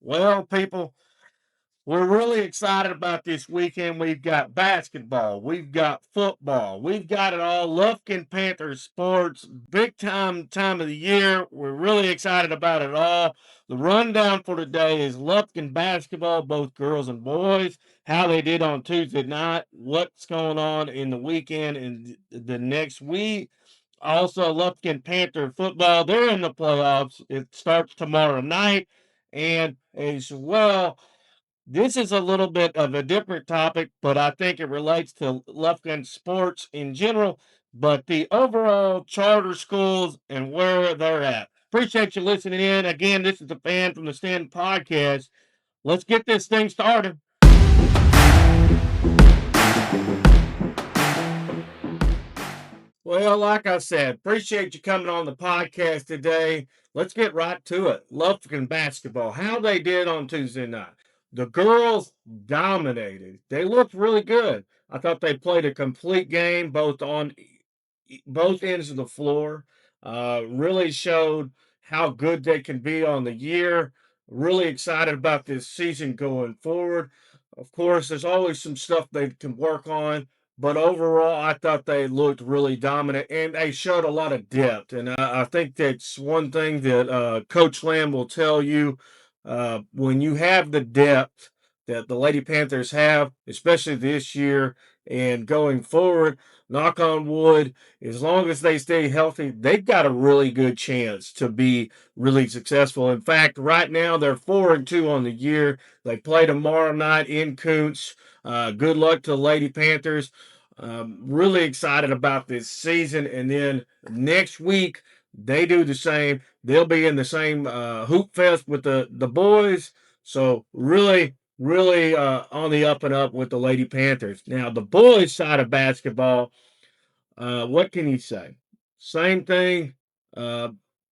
Well, people, we're really excited about this weekend. We've got basketball, we've got football, we've got it all. Lufkin Panthers sports, big time of the year. We're really excited about it all. The rundown for today is Lufkin basketball, both girls and boys, how they did on Tuesday night, what's going on in the weekend and the next week. Also, Lufkin Panther football, they're in the playoffs. It starts tomorrow night. And as well, this is a little bit of a different topic, but I think it relates to Lufkin sports in general, but the overall charter schools and where they're at. Appreciate you listening in. Again, this is the Fan from the Stand podcast. Let's get this thing started. Well, like I said, appreciate you coming on the podcast today. Let's get right to it. Lufkin basketball, how they did on Tuesday night. The girls dominated. They looked really good. I thought they played a complete game, both on both ends of the floor. Really showed how good they can be on the year. Really excited about this season going forward. Of course, there's always some stuff they can work on, but overall, I thought they looked really dominant and they showed a lot of depth. And I think that's one thing that Coach Lamb will tell you when you have the depth that the Lady Panthers have, especially this year and going forward, knock on wood, as long as they stay healthy, they've got a really good chance to be really successful. In fact, right now they're 4-2 on the year. They play tomorrow night in Koontz. Good luck to the Lady Panthers. Really excited about this season. And then next week, they do the same. They'll be in the same hoop fest with the boys. So really on the up and up with the Lady Panthers. Now, the boys side of basketball, what can you say? Same thing, uh,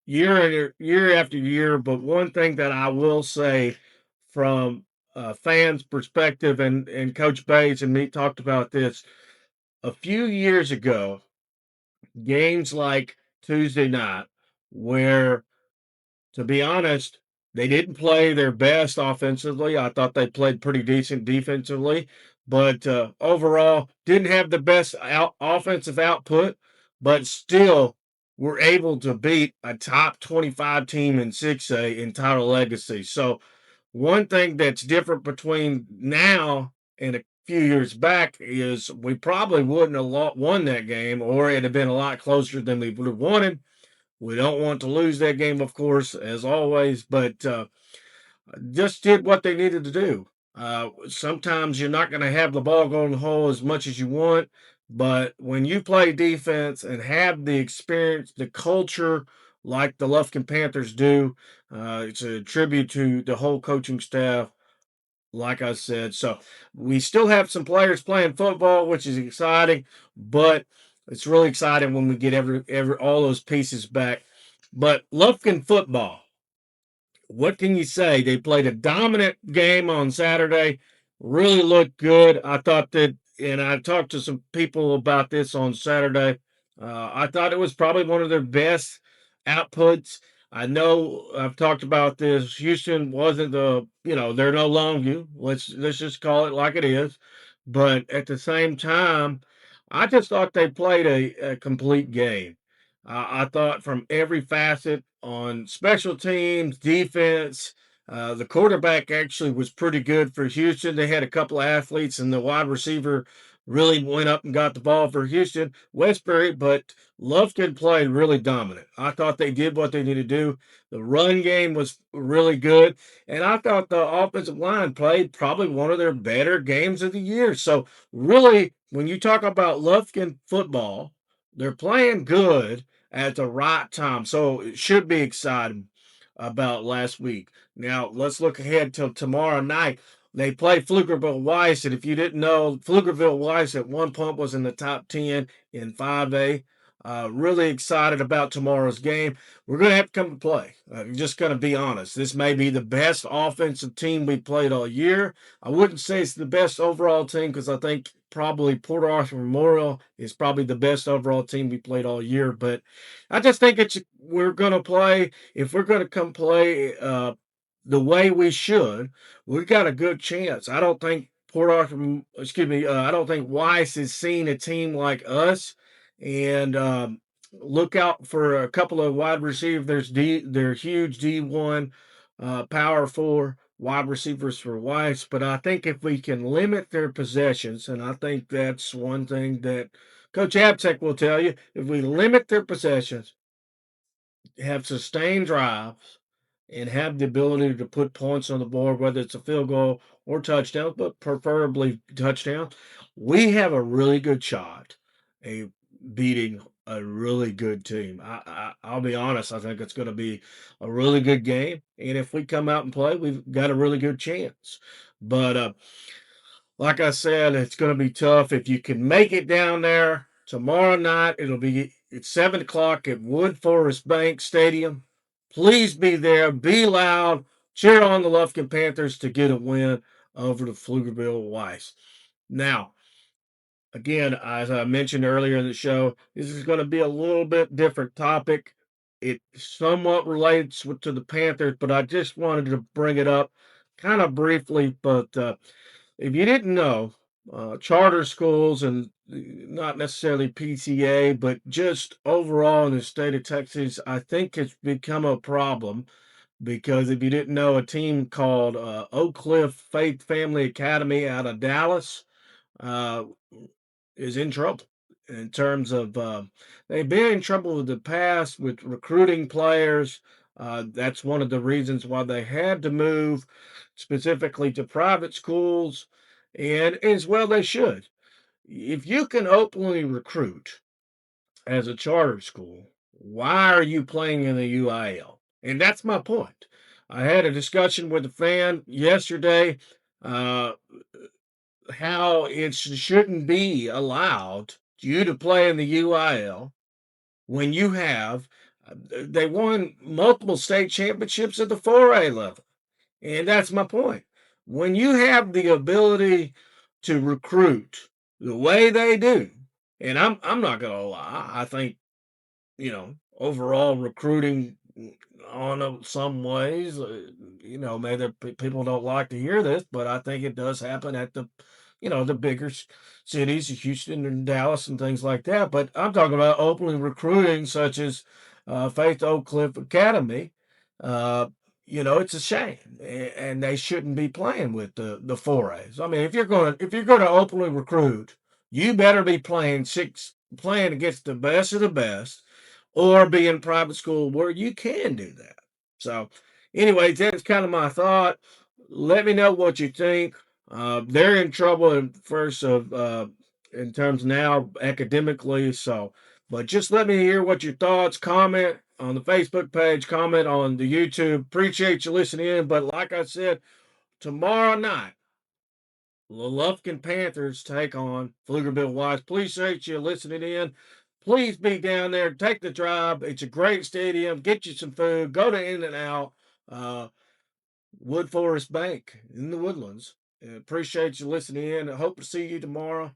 year after year. But one thing that I will say from a fan's perspective, and Coach Bates and me talked about this a few years ago, games like Tuesday night, where, to be honest, they didn't play their best offensively. I thought they played pretty decent defensively, but overall didn't have the best offensive output, but still were able to beat a top 25 team in 6A in title legacy. So one thing that's different between now and a few years back is we probably wouldn't have won that game, or it'd have been a lot closer than we would have wanted. We don't want to lose that game, of course, as always, but just did what they needed to do. Sometimes you're not going to have the ball go in the hole as much as you want, but when you play defense and have the experience, the culture like the Lufkin Panthers do, it's a tribute to the whole coaching staff, like I said. So we still have some players playing football, which is exciting, but it's really exciting when we get every all those pieces back. But Lufkin football, what can you say? They played a dominant game on Saturday, really looked good. I thought that, and I talked to some people about this on Saturday. I thought it was probably one of their best outputs. I know I've talked about this. Houston wasn't they're no longer. Let's just call it like it is. But at the same time, I just thought they played a complete game. I thought from every facet on special teams, defense, the quarterback actually was pretty good for Houston. They had a couple of athletes, and the wide receiver really went up and got the ball for Houston, Westbury, but Lufkin played really dominant. I thought they did what they needed to do. The run game was really good, and I thought the offensive line played probably one of their better games of the year. So, really, when you talk about Lufkin football, they're playing good at the right time. So it should be exciting about last week. Now let's look ahead till tomorrow night. They play Pflugerville Weiss, and if you didn't know, Pflugerville Weiss at one point was in the top 10 in 5A. Really excited about tomorrow's game. We're going to have to come to play. I'm just going to be honest. This may be the best offensive team we played all year. I wouldn't say it's the best overall team because I think probably Port Arthur Memorial is probably the best overall team we played all year. But I just think we're going to play. If we're going to come play the way we should, we've got a good chance. I don't think Port Arthur, excuse me, I don't think Weiss has seen a team like us. And look out for a couple of wide receivers. They're huge D1, power four wide receivers for Weiss. But I think if we can limit their possessions, and I think that's one thing that Coach Abtech will tell you, if we limit their possessions, have sustained drives, and have the ability to put points on the board, whether it's a field goal or touchdown, but preferably touchdown, we have a really good shot at beating a really good team. I'll be honest, I think it's going to be a really good game. And if we come out and play, we've got a really good chance. But like I said, it's going to be tough. If you can make it down there tomorrow night, it'll be at 7 o'clock at Wood Forest Bank Stadium. Please be there, be loud, cheer on the Lufkin Panthers to get a win over the Pflugerville Weiss. Now, again, as I mentioned earlier in the show, this is going to be a little bit different topic. It somewhat relates to the Panthers, but I just wanted to bring it up kind of briefly. But if you didn't know, charter schools and not necessarily PTA, but just overall in the state of Texas, I think it's become a problem because if you didn't know, a team called Oak Cliff Faith Family Academy out of Dallas uh, is in trouble in terms of they've been in trouble in the past with recruiting players. That's one of the reasons why they had to move specifically to private schools, and as well they should. If you can openly recruit as a charter school, why are you playing in the UIL? And that's my point. I had a discussion with a fan yesterday. Uh, how it shouldn't be allowed you to play in the UIL when you have they won multiple state championships at the 4A level. And that's my point. When you have the ability to recruit the way they do, and I'm not gonna lie, I think overall recruiting on some ways, maybe people don't like to hear this, but I think it does happen at the bigger cities, Houston and Dallas and things like that. But I'm talking about openly recruiting, such as Faith Oak Cliff Academy. Uh, it's a shame, and they shouldn't be playing with the 4As. I mean, if you're going to openly recruit, you better be playing against the best of the best, or be in private school where you can do that. So, anyways, that's kind of my thought. Let me know what you think. They're in trouble in terms now academically. So, but just let me hear what your thoughts. Comment on the Facebook page. Comment on the YouTube. Appreciate you listening in. But like I said, tomorrow night, the Lufkin Panthers take on Pflugerville Weiss. Appreciate you listening in. Please be down there. Take the drive. It's a great stadium. Get you some food. Go to In-N-Out. Wood Forest Bank in the Woodlands. Appreciate you listening in. I hope to see you tomorrow.